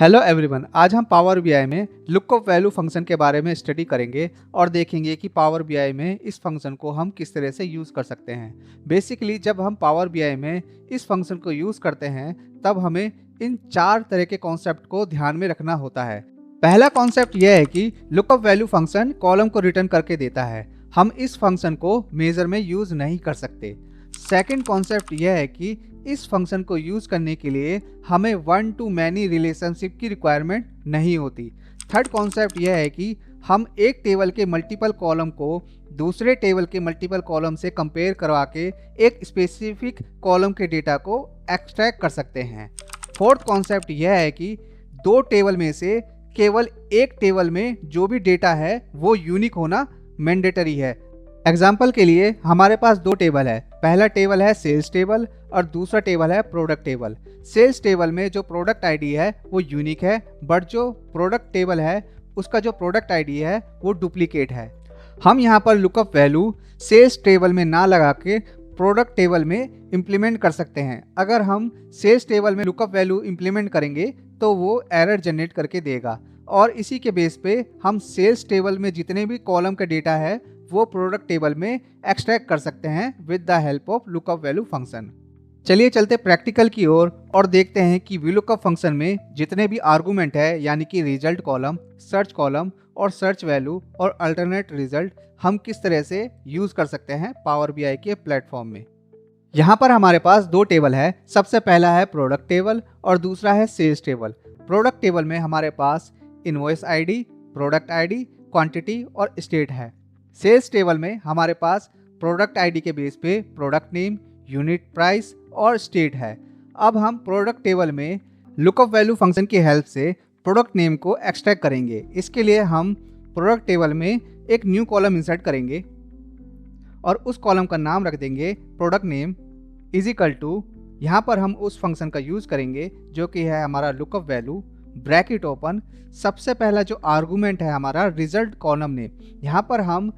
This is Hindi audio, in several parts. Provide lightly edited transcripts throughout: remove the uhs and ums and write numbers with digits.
हेलो एवरीवन, आज हम पावर बीआई में लुकअप वैल्यू फंक्शन के बारे में स्टडी करेंगे और देखेंगे कि पावर बीआई में इस फंक्शन को हम किस तरह से यूज़ कर सकते हैं। बेसिकली जब हम पावर बीआई में इस फंक्शन को यूज़ करते हैं तब हमें इन 4 तरह के कॉन्सेप्ट को ध्यान में रखना होता है। पहला कॉन्सेप्ट यह है कि लुकअप वैल्यू फंक्शन कॉलम को रिटर्न करके देता है। हम इस फंक्शन को मेजर में यूज़ नहीं कर सकते। सेकेंड कॉन्सेप्ट यह है कि इस फंक्शन को यूज करने के लिए हमें वन टू मैनी रिलेशनशिप की रिक्वायरमेंट नहीं होती। थर्ड कॉन्सेप्ट यह है कि हम एक टेबल के मल्टीपल कॉलम को दूसरे टेबल के मल्टीपल कॉलम से कंपेयर करवा के एक स्पेसिफिक कॉलम के डेटा को एक्सट्रैक्ट कर सकते हैं। फोर्थ कॉन्सेप्ट यह है कि दो टेबल में से केवल एक टेबल में जो भी डेटा है वो यूनिक होना मैंडेटरी है। एग्जाम्पल के लिए हमारे पास दो टेबल है। पहला टेबल है सेल्स टेबल और दूसरा टेबल है प्रोडक्ट टेबल। सेल्स टेबल में जो प्रोडक्ट आईडी है वो यूनिक है, बट जो प्रोडक्ट टेबल है उसका जो प्रोडक्ट आईडी है वो डुप्लीकेट है। हम यहाँ पर लुकअप वैल्यू सेल्स टेबल में ना लगा के प्रोडक्ट टेबल में इम्प्लीमेंट कर सकते हैं। अगर हम सेल्स टेबल में लुकअप वैल्यू इम्प्लीमेंट करेंगे तो वो एरर जनरेट करके देगा और इसी के बेस पे हम सेल्स टेबल में जितने भी कॉलम का डेटा है वो प्रोडक्ट टेबल में एक्सट्रैक्ट कर सकते हैं with the help of lookup value function. चलिए चलते प्रैक्टिकल की ओर और देखते हैं कि VLOOKUP फंक्शन में जितने भी आर्गुमेंट है यानी कि रिजल्ट कॉलम, सर्च कॉलम और सर्च वैल्यू और अल्टरनेट रिजल्ट हम किस तरह से यूज कर सकते हैं पावर बीआई के प्लेटफॉर्म में। यहाँ पर हमारे पास दो टेबल है। सबसे पहला है प्रोडक्ट टेबल और दूसरा है सेल्स टेबल। प्रोडक्ट टेबल में हमारे पास invoice ID, product ID, quantity और स्टेट है। सेल्स टेबल में हमारे पास प्रोडक्ट आईडी के बेस पे प्रोडक्ट नेम, यूनिट प्राइस और स्टेट है। अब हम प्रोडक्ट टेबल में लुकअप वैल्यू फंक्शन की हेल्प से प्रोडक्ट नेम को एक्सट्रैक्ट करेंगे। इसके लिए हम प्रोडक्ट टेबल में एक न्यू कॉलम इंसर्ट करेंगे और उस कॉलम का नाम रख देंगे product name is equal to, यहाँ पर हम उस फंक्शन का यूज करेंगे जो कि है हमारा लुकअप वैल्यू ब्रैकेट ओपन। सबसे पहला जो आर्गुमेंट है हमारा रिजल्ट कॉलम नेम, यहाँ पर हम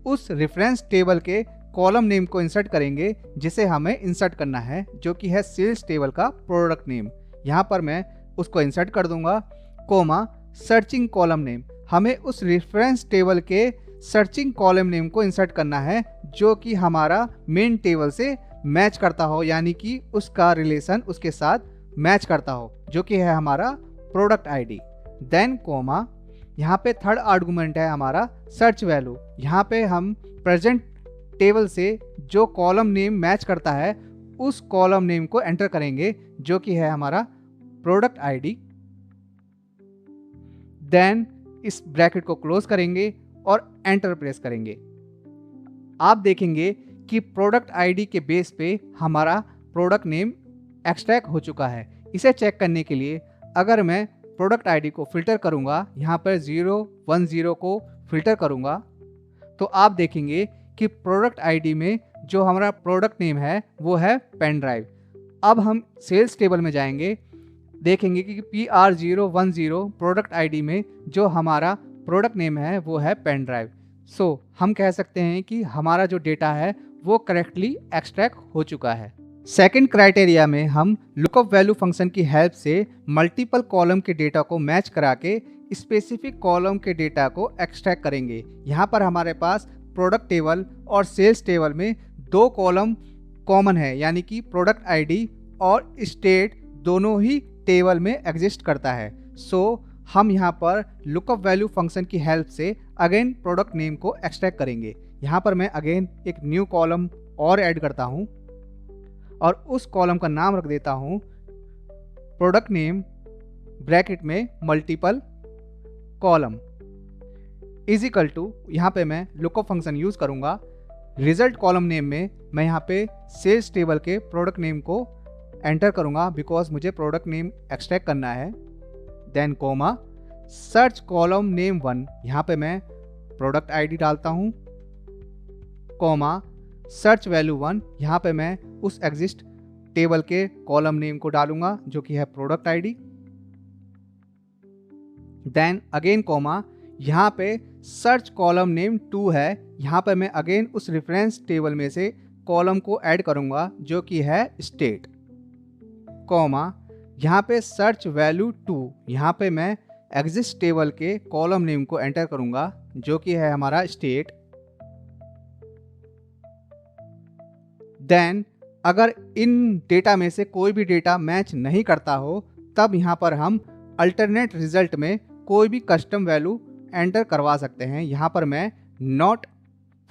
उस रेफरेंस टेबल के कॉलम नेम को इंसर्ट करेंगे जिसे हमें इंसर्ट करना है, जो कि है सेल्स टेबल का प्रोडक्ट नेम। यहाँ पर मैं उसको इंसर्ट कर दूंगा, कोमा सर्चिंग कॉलम नेम। हमें उस रेफरेंस टेबल के सर्चिंग कॉलम नेम को इंसर्ट करना है जो कि हमारा मेन टेबल से मैच करता हो, यानी कि उसका रिलेशन उसके साथ मैच करता हो, जो कि है हमारा प्रोडक्ट आईडी। देन कोमा, यहाँ पे थर्ड आर्गुमेंट है हमारा सर्च वैल्यू। यहाँ पे हम प्रेजेंट टेबल से जो कॉलम नेम मैच करता है उस कॉलम नेम को एंटर करेंगे जो कि है हमारा प्रोडक्ट आईडी। देन इस ब्रैकेट को क्लोज करेंगे और एंटर प्रेस करेंगे। आप देखेंगे कि प्रोडक्ट आईडी के बेस पे हमारा प्रोडक्ट नेम एक्सट्रैक्ट हो चुका है। इसे चेक करने के लिए अगर मैं प्रोडक्ट आईडी को फिल्टर करूंगा, यहाँ पर 010 को फिल्टर करूंगा, तो आप देखेंगे कि प्रोडक्ट आईडी में जो हमारा प्रोडक्ट नेम है वो है पेन ड्राइव। अब हम सेल्स टेबल में जाएंगे, देखेंगे कि PR010 प्रोडक्ट आईडी में जो हमारा प्रोडक्ट नेम है वो है पेन ड्राइव। सो हम कह सकते हैं कि हमारा जो डेटा है वो करेक्टली एक्सट्रैक्ट हो चुका है। सेकंड क्राइटेरिया में हम लुकअप वैल्यू फंक्शन की हेल्प से मल्टीपल कॉलम के डेटा को मैच करा के स्पेसिफिक कॉलम के डेटा को एक्सट्रैक्ट करेंगे। यहाँ पर हमारे पास प्रोडक्ट टेबल और सेल्स टेबल में दो कॉलम कॉमन है, यानी कि प्रोडक्ट आईडी और स्टेट दोनों ही टेबल में एग्जिस्ट करता है। सो हम यहाँ पर लुकअप वैल्यू फंक्शन की हेल्प से अगेन प्रोडक्ट नेम को एक्सट्रैक्ट करेंगे। यहाँ पर मैं अगेन एक न्यू कॉलम और ऐड करता हूँ और उस कॉलम का नाम रख देता हूँ प्रोडक्ट नेम ब्रैकेट में multiple column is equal to, यहाँ पे मैं लुकअप फंक्शन यूज करूँगा। रिजल्ट कॉलम नेम में मैं यहाँ पे सेल्स टेबल के प्रोडक्ट नेम को एंटर करूँगा बिकॉज मुझे प्रोडक्ट नेम एक्सट्रैक्ट करना है। Then comma search column name 1, यहाँ पे मैं प्रोडक्ट आईडी डालता हूँ, कोमा सर्च वैल्यू 1, यहाँ पे मैं उस एग्जिस्ट टेबल के कॉलम नेम को डालूंगा जो कि है product ID. Then again comma, यहाँ पे सर्च कॉलम नेम 2 है, यहाँ पे मैं अगेन उस रेफरेंस टेबल में से कॉलम को ऐड करूंगा जो कि है स्टेट, कॉमा यहाँ पे सर्च वैल्यू टू, यहाँ पे मैं एग्जिस्ट टेबल के कॉलम नेम को एंटर करूंगा जो कि है हमारा स्टेट। देन अगर इन डेटा में से कोई भी डेटा मैच नहीं करता हो तब यहाँ पर हम अल्टरनेट रिजल्ट में कोई भी कस्टम वैल्यू एंटर करवा सकते हैं। यहाँ पर मैं नॉट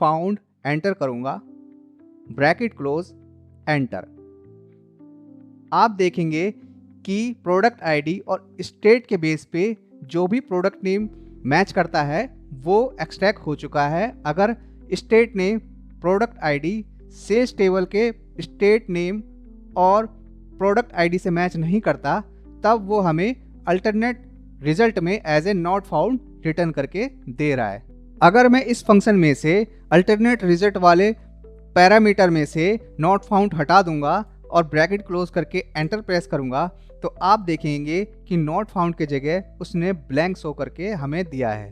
फाउंड एंटर करूँगा, ब्रैकेट क्लोज, एंटर। आप देखेंगे कि प्रोडक्ट आईडी और स्टेट के बेस पे जो भी प्रोडक्ट नेम मैच करता है वो एक्सट्रैक्ट हो चुका है। अगर state name product ID sales table के स्टेट नेम और प्रोडक्ट आईडी से मैच नहीं करता तब वो हमें अल्टरनेट रिजल्ट में as a not found return करके दे रहा है। अगर मैं इस फंक्शन में से अल्टरनेट रिजल्ट वाले पैरामीटर में से नॉट फाउंड हटा दूंगा और ब्रैकेट क्लोज करके एंटर प्रेस करूंगा तो आप देखेंगे कि नॉट फाउंड के जगह उसने ब्लैंक शो करके हमें दिया है।